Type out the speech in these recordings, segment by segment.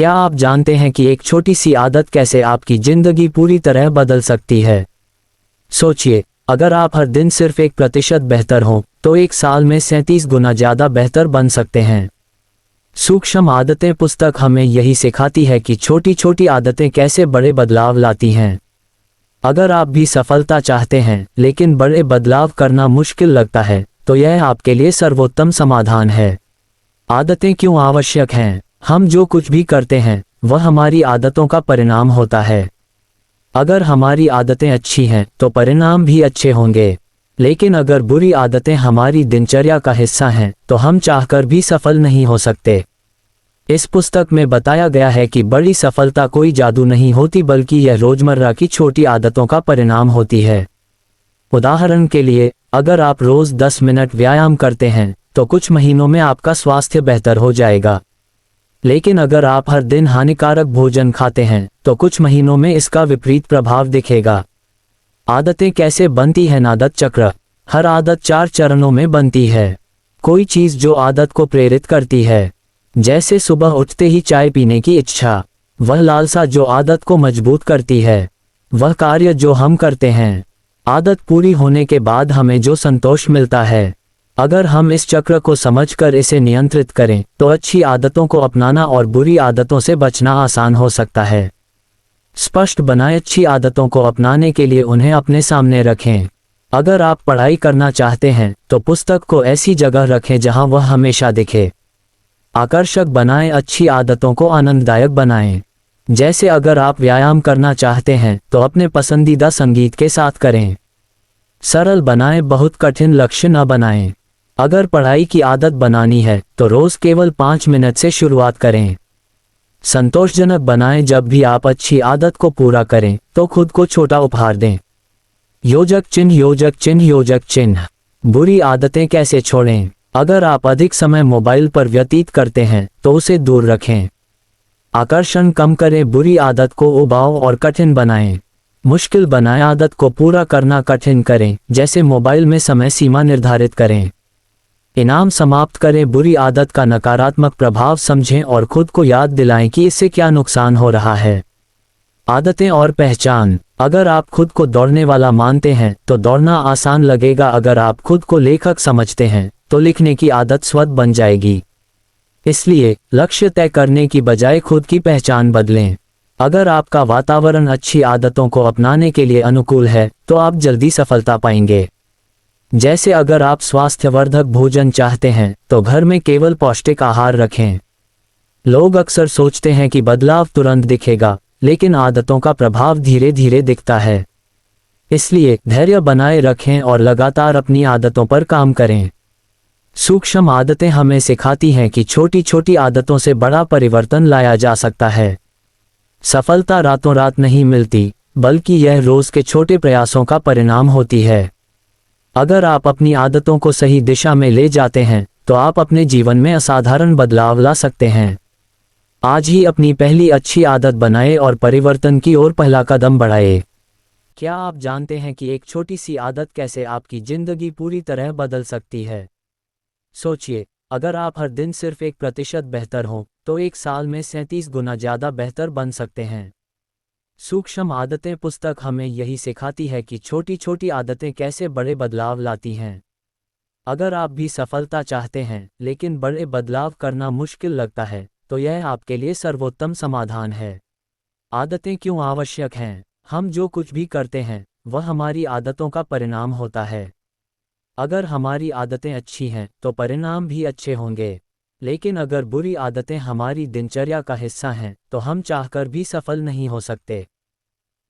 क्या आप जानते हैं कि एक छोटी सी आदत कैसे आपकी जिंदगी पूरी तरह बदल सकती है? सोचिए, अगर आप हर दिन सिर्फ 1% बेहतर हों, तो एक साल में 37 गुना ज़्यादा बेहतर बन सकते हैं। सूक्ष्म आदतें पुस्तक हमें यही सिखाती है कि छोटी छोटी आदतें कैसे बड़े बदलाव लाती हैं। अगर आप भी सफलता चाहते हैं, लेकिन बड़े बदलाव करना मुश्किल लगता है, तो यह आपके लिए सर्वोत्तम समाधान है। आदतें क्यों आवश्यक हैं? हम जो कुछ भी करते हैं, वह हमारी आदतों का परिणाम होता है। अगर हमारी आदतें अच्छी हैं, तो परिणाम भी अच्छे होंगे। लेकिन अगर बुरी आदतें हमारी दिनचर्या का हिस्सा हैं, तो हम चाहकर भी सफल नहीं हो सकते। इस पुस्तक में बताया गया है कि बड़ी सफलता कोई जादू नहीं होती, बल्कि यह रोजमर्रा की छोटी आदतों का परिणाम होती है। उदाहरण के लिए, अगर आप रोज 10 मिनट व्यायाम करते हैं, तो कुछ महीनों में आपका स्वास्थ्य बेहतर हो जाएगा। लेकिन अगर आप हर दिन हानिकारक भोजन खाते हैं, तो कुछ महीनों में इसका विपरीत प्रभाव दिखेगा। आदतें कैसे बनती हैं? आदत चक्र। हर आदत 4 चरणों में बनती है। कोई चीज जो आदत को प्रेरित करती है, जैसे सुबह उठते ही चाय पीने की इच्छा। वह लालसा जो आदत को मजबूत करती है। वह कार्य जो हम करते हैं। आदत पूरी होने के बाद हमें जो संतोष मिलता है। अगर हम इस चक्र को समझकर इसे नियंत्रित करें, तो अच्छी आदतों को अपनाना और बुरी आदतों से बचना आसान हो सकता है। स्पष्ट बनाएं। अच्छी आदतों को अपनाने के लिए उन्हें अपने सामने रखें। अगर आप पढ़ाई करना चाहते हैं, तो पुस्तक को ऐसी जगह रखें जहां वह हमेशा दिखे। आकर्षक बनाएं। अच्छी आदतों को आनंददायक बनाएं। जैसे अगर आप व्यायाम करना चाहते हैं, तो अपने पसंदीदा संगीत के साथ करें। सरल बनाएं। बहुत कठिन लक्ष्य न बनाएं। अगर पढ़ाई की आदत बनानी है, तो रोज केवल 5 मिनट से शुरुआत करें। संतोषजनक बनाएं। जब भी आप अच्छी आदत को पूरा करें, तो खुद को छोटा उपहार दें। योजक चिन्ह, योजक चिन्ह, योजक चिन्ह। बुरी आदतें कैसे छोड़ें? अगर आप अधिक समय मोबाइल पर व्यतीत करते हैं, तो उसे दूर रखें। आकर्षण कम करें। बुरी आदत को उबाऊ और कठिन बनाएं। मुश्किल बनाएं। आदत को पूरा करना कठिन करें, जैसे मोबाइल में समय सीमा निर्धारित करें। इनाम समाप्त करें। बुरी आदत का नकारात्मक प्रभाव समझें और खुद को याद दिलाएं कि इससे क्या नुकसान हो रहा है। आदतें और पहचान। अगर आप खुद को दौड़ने वाला मानते हैं, तो दौड़ना आसान लगेगा। अगर आप खुद को लेखक समझते हैं, तो लिखने की आदत स्वतः बन जाएगी। इसलिए लक्ष्य तय करने की बजाय खुद की पहचान बदलें। अगर आपका वातावरण अच्छी आदतों को अपनाने के लिए अनुकूल है, तो आप जल्दी सफलता पाएंगे। जैसे अगर आप स्वास्थ्यवर्धक भोजन चाहते हैं, तो घर में केवल पौष्टिक आहार रखें। लोग अक्सर सोचते हैं कि बदलाव तुरंत दिखेगा, लेकिन आदतों का प्रभाव धीरे धीरे दिखता है। इसलिए धैर्य बनाए रखें और लगातार अपनी आदतों पर काम करें। सूक्ष्म आदतें हमें सिखाती हैं कि छोटी छोटी आदतों से बड़ा परिवर्तन लाया जा सकता है। सफलता रातों रात नहीं मिलती, बल्कि यह रोज के छोटे प्रयासों का परिणाम होती है। अगर आप अपनी आदतों को सही दिशा में ले जाते हैं, तो आप अपने जीवन में असाधारण बदलाव ला सकते हैं। आज ही अपनी पहली अच्छी आदत बनाएं और परिवर्तन की ओर पहला कदम बढ़ाएं। क्या आप जानते हैं कि एक छोटी सी आदत कैसे आपकी जिंदगी पूरी तरह बदल सकती है? सोचिए, अगर आप हर दिन सिर्फ 1% बेहतर हों, तो एक साल में 37 गुना ज़्यादा बेहतर बन सकते हैं। सूक्ष्म आदतें पुस्तक हमें यही सिखाती है कि छोटी छोटी आदतें कैसे बड़े बदलाव लाती हैं। अगर आप भी सफलता चाहते हैं, लेकिन बड़े बदलाव करना मुश्किल लगता है, तो यह आपके लिए सर्वोत्तम समाधान है। आदतें क्यों आवश्यक हैं? हम जो कुछ भी करते हैं, वह हमारी आदतों का परिणाम होता है। अगर हमारी आदतें अच्छी हैं, तो परिणाम भी अच्छे होंगे। लेकिन अगर बुरी आदतें हमारी दिनचर्या का हिस्सा हैं, तो हम चाहकर भी सफल नहीं हो सकते।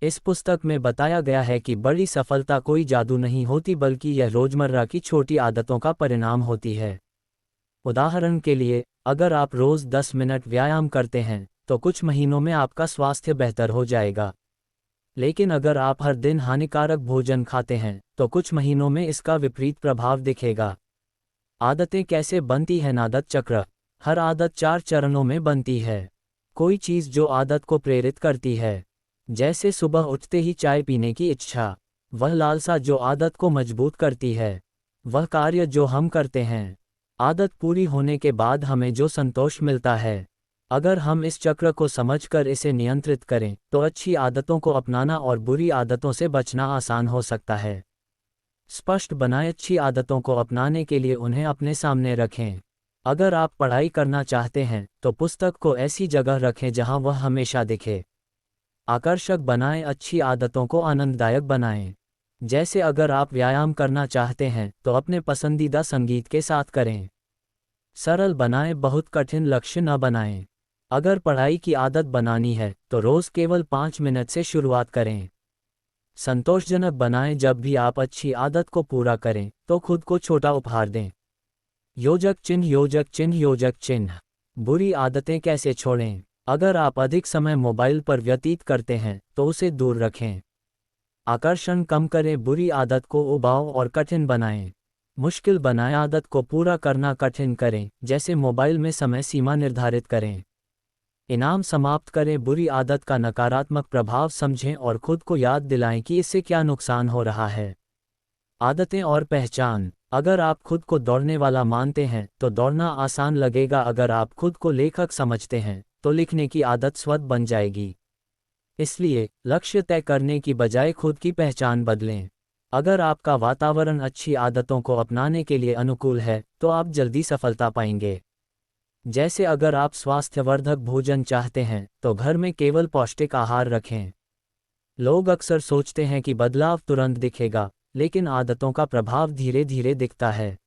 इस पुस्तक में बताया गया है कि बड़ी सफलता कोई जादू नहीं होती, बल्कि यह रोजमर्रा की छोटी आदतों का परिणाम होती है। उदाहरण के लिए, अगर आप रोज 10 मिनट व्यायाम करते हैं, तो कुछ महीनों में आपका स्वास्थ्य बेहतर हो जाएगा। लेकिन अगर आप हर दिन हानिकारक भोजन खाते हैं, तो कुछ महीनों में इसका विपरीत प्रभाव दिखेगा। आदतें कैसे बनती हैं? आदत चक्र। हर आदत 4 चरणों में बनती है। कोई चीज जो आदत को प्रेरित करती है, जैसे सुबह उठते ही चाय पीने की इच्छा। वह लालसा जो आदत को मजबूत करती है। वह कार्य जो हम करते हैं। आदत पूरी होने के बाद हमें जो संतोष मिलता है। अगर हम इस चक्र को समझकर इसे नियंत्रित करें तो अच्छी आदतों को अपनाना और बुरी आदतों से बचना आसान हो सकता है। स्पष्ट बनाएं, अच्छी आदतों को अपनाने के लिए उन्हें अपने सामने रखें। अगर आप पढ़ाई करना चाहते हैं तो पुस्तक को ऐसी जगह रखें जहां वह हमेशा दिखे। आकर्षक बनाएं, अच्छी आदतों को आनंददायक बनाएं। जैसे अगर आप व्यायाम करना चाहते हैं तो अपने पसंदीदा संगीत के साथ करें। सरल बनाएं, बहुत कठिन लक्ष्य न बनाएं। अगर पढ़ाई की आदत बनानी है तो रोज केवल 5 मिनट से शुरुआत करें। संतोषजनक बनाएं, जब भी आप अच्छी आदत को पूरा करें तो खुद को छोटा उपहार दें। योजक चिन्ह, योजक चिन्ह, योजक चिन्ह। बुरी आदतें कैसे छोड़ें? अगर आप अधिक समय मोबाइल पर व्यतीत करते हैं तो उसे दूर रखें। आकर्षण कम करें, बुरी आदत को उबाऊ और कठिन बनाएं। मुश्किल बनाएं, आदत को पूरा करना कठिन करें, जैसे मोबाइल में समय सीमा निर्धारित करें। इनाम समाप्त करें, बुरी आदत का नकारात्मक प्रभाव समझें और खुद को याद दिलाएं कि इससे क्या नुकसान हो रहा है। आदतें और पहचान। अगर आप खुद को दौड़ने वाला मानते हैं तो दौड़ना आसान लगेगा। अगर आप खुद को लेखक समझते हैं तो लिखने की आदत स्वतः बन जाएगी। इसलिए लक्ष्य तय करने की बजाय खुद की पहचान बदलें। अगर आपका वातावरण अच्छी आदतों को अपनाने के लिए अनुकूल है तो आप जल्दी सफलता पाएंगे। जैसे अगर आप स्वास्थ्यवर्धक भोजन चाहते हैं तो घर में केवल पौष्टिक आहार रखें। लोग अक्सर सोचते हैं कि बदलाव तुरंत दिखेगा, लेकिन आदतों का प्रभाव धीरे धीरे दिखता है।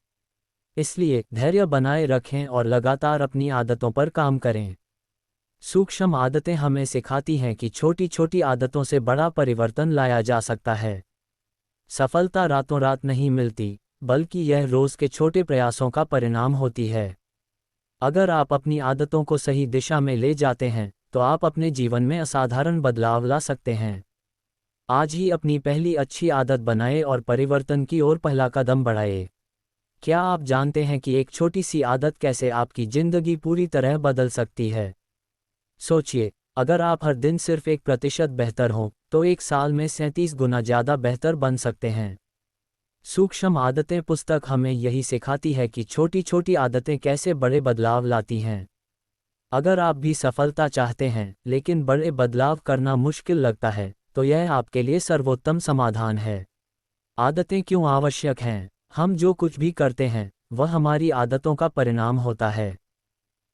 इसलिए धैर्य बनाए रखें और लगातार अपनी आदतों पर काम करें। सूक्ष्म आदतें हमें सिखाती हैं कि छोटी छोटी आदतों से बड़ा परिवर्तन लाया जा सकता है। सफलता रातों रात नहीं मिलती, बल्कि यह रोज के छोटे प्रयासों का परिणाम होती है। अगर आप अपनी आदतों को सही दिशा में ले जाते हैं तो आप अपने जीवन में असाधारण बदलाव ला सकते हैं। आज ही अपनी पहली अच्छी आदत बनाएं और परिवर्तन की ओर पहला कदम बढ़ाएं। क्या आप जानते हैं कि एक छोटी सी आदत कैसे आपकी जिंदगी पूरी तरह बदल सकती है? सोचिए, अगर आप हर दिन सिर्फ 1% बेहतर हों तो एक साल में 37 गुना ज़्यादा बेहतर बन सकते हैं। सूक्ष्म आदतें पुस्तक हमें यही सिखाती है कि छोटी छोटी आदतें कैसे बड़े बदलाव लाती हैं। अगर आप भी सफलता चाहते हैं लेकिन बड़े बदलाव करना मुश्किल लगता है तो यह आपके लिए सर्वोत्तम समाधान है। आदतें क्यों आवश्यक हैं? हम जो कुछ भी करते हैं वह हमारी आदतों का परिणाम होता है।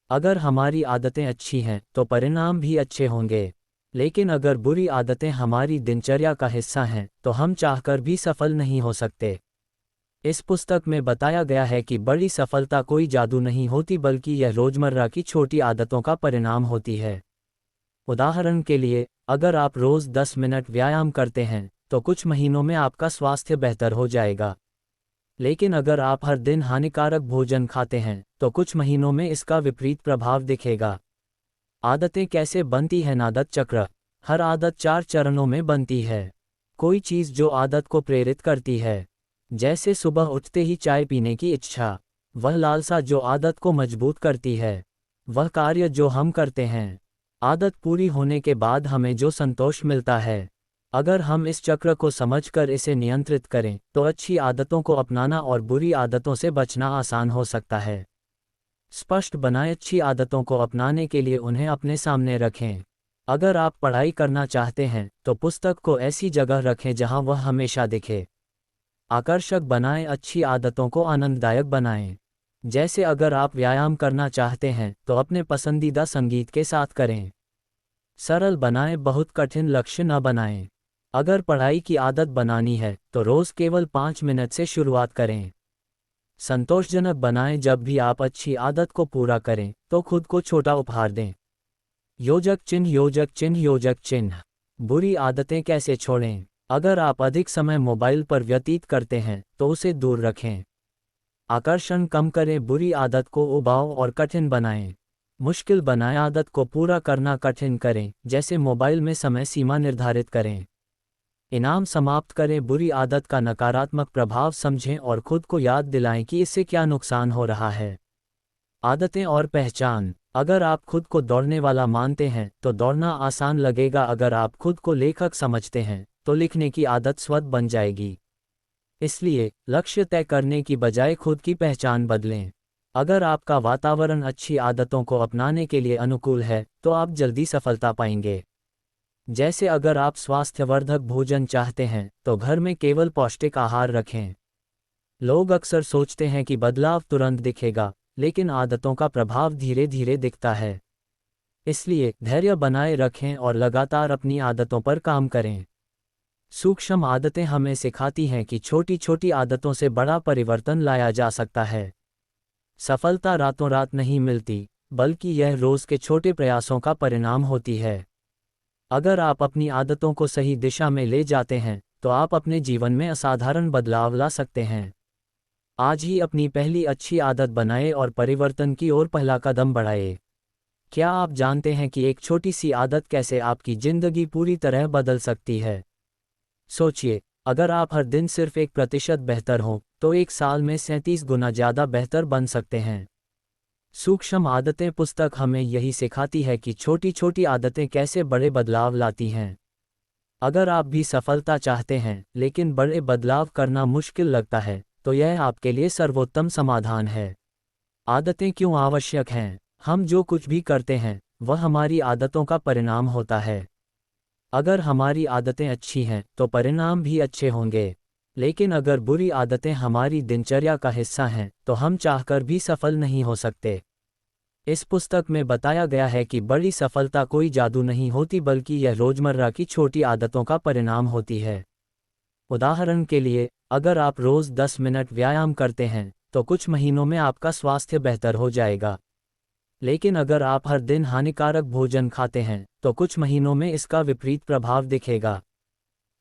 अगर हमारी आदतें अच्छी हैं तो परिणाम भी अच्छे होंगे, लेकिन अगर बुरी आदतें हमारी दिनचर्या का हिस्सा हैं तो हम चाहकर भी सफल नहीं हो सकते। इस पुस्तक में बताया गया है कि बड़ी सफलता कोई जादू नहीं होती, बल्कि यह रोजमर्रा की छोटी आदतों का परिणाम होती है। उदाहरण के लिए, अगर आप रोज 10 मिनट व्यायाम करते हैं तो कुछ महीनों में आपका स्वास्थ्य बेहतर हो जाएगा। लेकिन अगर आप हर दिन हानिकारक भोजन खाते हैं तो कुछ महीनों में इसका विपरीत प्रभाव दिखेगा। आदतें कैसे बनती हैं? आदत चक्र। हर आदत 4 चरणों में बनती है। कोई चीज़ जो आदत को प्रेरित करती है, जैसे सुबह उठते ही चाय पीने की इच्छा। वह लालसा जो आदत को मजबूत करती है। वह कार्य जो हम करते हैं। आदत पूरी होने के बाद हमें जो संतोष मिलता है। अगर हम इस चक्र को समझकर इसे नियंत्रित करें तो अच्छी आदतों को अपनाना और बुरी आदतों से बचना आसान हो सकता है। स्पष्ट बनाएं, अच्छी आदतों को अपनाने के लिए उन्हें अपने सामने रखें। अगर आप पढ़ाई करना चाहते हैं तो पुस्तक को ऐसी जगह रखें जहां वह हमेशा दिखे। आकर्षक बनाएं, अच्छी आदतों को आनंददायक बनाएं। जैसे अगर आप व्यायाम करना चाहते हैं तो अपने पसंदीदा संगीत के साथ करें। सरल बनाएं, बहुत कठिन लक्ष्य न बनाएं। अगर पढ़ाई की आदत बनानी है तो रोज केवल 5 मिनट से शुरुआत करें। संतोषजनक बनाएं, जब भी आप अच्छी आदत को पूरा करें तो खुद को छोटा उपहार दें। योजक चिन्ह, योजक चिन्ह, योजक चिन्ह। बुरी आदतें कैसे छोड़ें? अगर आप अधिक समय मोबाइल पर व्यतीत करते हैं तो उसे दूर रखें। आकर्षण कम करें, बुरी आदत को उबाऊ और कठिन बनाएं। मुश्किल बनाएं, आदत को पूरा करना कठिन करें, जैसे मोबाइल में समय सीमा निर्धारित करें। इनाम समाप्त करें, बुरी आदत का नकारात्मक प्रभाव समझें और खुद को याद दिलाएं कि इससे क्या नुकसान हो रहा है। आदतें और पहचान। अगर आप खुद को दौड़ने वाला मानते हैं तो दौड़ना आसान लगेगा। अगर आप खुद को लेखक समझते हैं तो लिखने की आदत स्वतः बन जाएगी। इसलिए लक्ष्य तय करने की बजाय खुद की पहचान बदलें। अगर आपका वातावरण अच्छी आदतों को अपनाने के लिए अनुकूल है तो आप जल्दी सफलता पाएंगे। जैसे अगर आप स्वास्थ्यवर्धक भोजन चाहते हैं तो घर में केवल पौष्टिक आहार रखें। लोग अक्सर सोचते हैं कि बदलाव तुरंत दिखेगा, लेकिन आदतों का प्रभाव धीरे धीरे दिखता है। इसलिए धैर्य बनाए रखें और लगातार अपनी आदतों पर काम करें। सूक्ष्म आदतें हमें सिखाती हैं कि छोटी छोटी आदतों से बड़ा परिवर्तन लाया जा सकता है। सफलता रातों रात नहीं मिलती, बल्कि यह रोज के छोटे प्रयासों का परिणाम होती है। अगर आप अपनी आदतों को सही दिशा में ले जाते हैं तो आप अपने जीवन में असाधारण बदलाव ला सकते हैं। आज ही अपनी पहली अच्छी आदत बनाएं और परिवर्तन की ओर पहला कदम बढ़ाएं। क्या आप जानते हैं कि एक छोटी सी आदत कैसे आपकी जिंदगी पूरी तरह बदल सकती है? सोचिए, अगर आप हर दिन सिर्फ 1% बेहतर हों तो एक साल में 37 गुना ज़्यादा बेहतर बन सकते हैं। सूक्ष्म आदतें पुस्तक हमें यही सिखाती है कि छोटी छोटी आदतें कैसे बड़े बदलाव लाती हैं। अगर आप भी सफलता चाहते हैं लेकिन बड़े बदलाव करना मुश्किल लगता है तो यह आपके लिए सर्वोत्तम समाधान है। आदतें क्यों आवश्यक हैं? हम जो कुछ भी करते हैं वह हमारी आदतों का परिणाम होता है। अगर हमारी आदतें अच्छी हैं तो परिणाम भी अच्छे होंगे, लेकिन अगर बुरी आदतें हमारी दिनचर्या का हिस्सा हैं तो हम चाहकर भी सफल नहीं हो सकते। इस पुस्तक में बताया गया है कि बड़ी सफलता कोई जादू नहीं होती, बल्कि यह रोजमर्रा की छोटी आदतों का परिणाम होती है। उदाहरण के लिए, अगर आप रोज 10 मिनट व्यायाम करते हैं तो कुछ महीनों में आपका स्वास्थ्य बेहतर हो जाएगा। लेकिन अगर आप हर दिन हानिकारक भोजन खाते हैं तो कुछ महीनों में इसका विपरीत प्रभाव दिखेगा।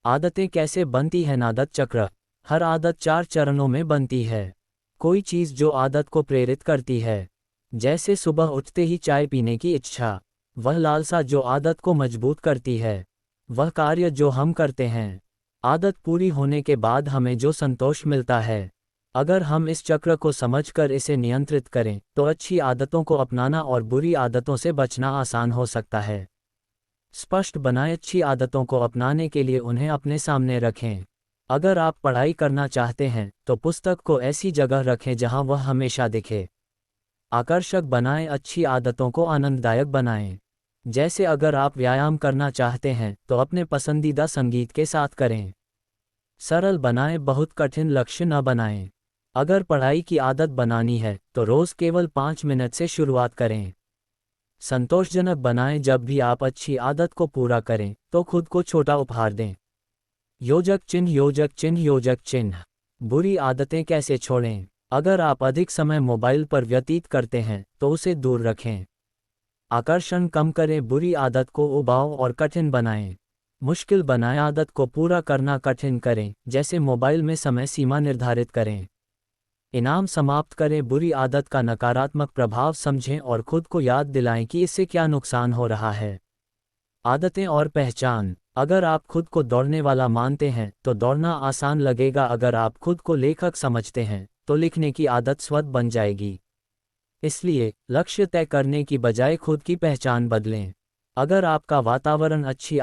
आदतें कैसे बनती हैं? आदत चक्र। हर आदत 4 चरणों में बनती है। कोई चीज़ जो आदत को प्रेरित करती है, जैसे सुबह उठते ही चाय पीने की इच्छा। वह लालसा जो आदत को मजबूत करती है। वह कार्य जो हम करते हैं। आदत पूरी होने के बाद हमें जो संतोष मिलता है। अगर हम इस चक्र को समझकर इसे नियंत्रित करें तो अच्छी आदतों को अपनाना और बुरी आदतों से बचना आसान हो सकता है। स्पष्ट बनाए अच्छी आदतों को अपनाने के लिए उन्हें अपने सामने रखें। अगर आप पढ़ाई करना चाहते हैं तो पुस्तक को ऐसी जगह रखें जहां वह हमेशा दिखे। आकर्षक बनाएं, अच्छी आदतों को आनंददायक बनाएं। जैसे अगर आप व्यायाम करना चाहते हैं तो अपने पसंदीदा संगीत के साथ करें। सरल बनाएं, बहुत कठिन लक्ष्य न बनाएं। अगर पढ़ाई की आदत बनानी है तो रोज केवल 5 मिनट से शुरुआत करें। संतोषजनक बनाएं, जब भी आप अच्छी आदत को पूरा करें तो खुद को छोटा उपहार दें। योजक चिन्ह, योजक चिन्ह, योजक चिन्ह। बुरी आदतें कैसे छोड़ें? अगर आप अधिक समय मोबाइल पर व्यतीत करते हैं तो उसे दूर रखें। आकर्षण कम करें, बुरी आदत को उबाऊ और कठिन बनाएं। मुश्किल बनाएं, आदत को पूरा करना कठिन करें, जैसे मोबाइल में समय सीमा निर्धारित करें। इनाम समाप्त करें, बुरी आदत का नकारात्मक प्रभाव समझें और खुद को याद दिलाएं कि इससे क्या नुकसान हो रहा है। आदतें और पहचान। अगर आप खुद को दौड़ने वाला मानते हैं तो दौड़ना आसान लगेगा। अगर आप खुद को लेखक समझते हैं तो लिखने की आदत स्वतः बन जाएगी। इसलिए लक्ष्य तय करने की बजाय खुद की पहचान बदलें। अगर आपका वातावरण अच्छी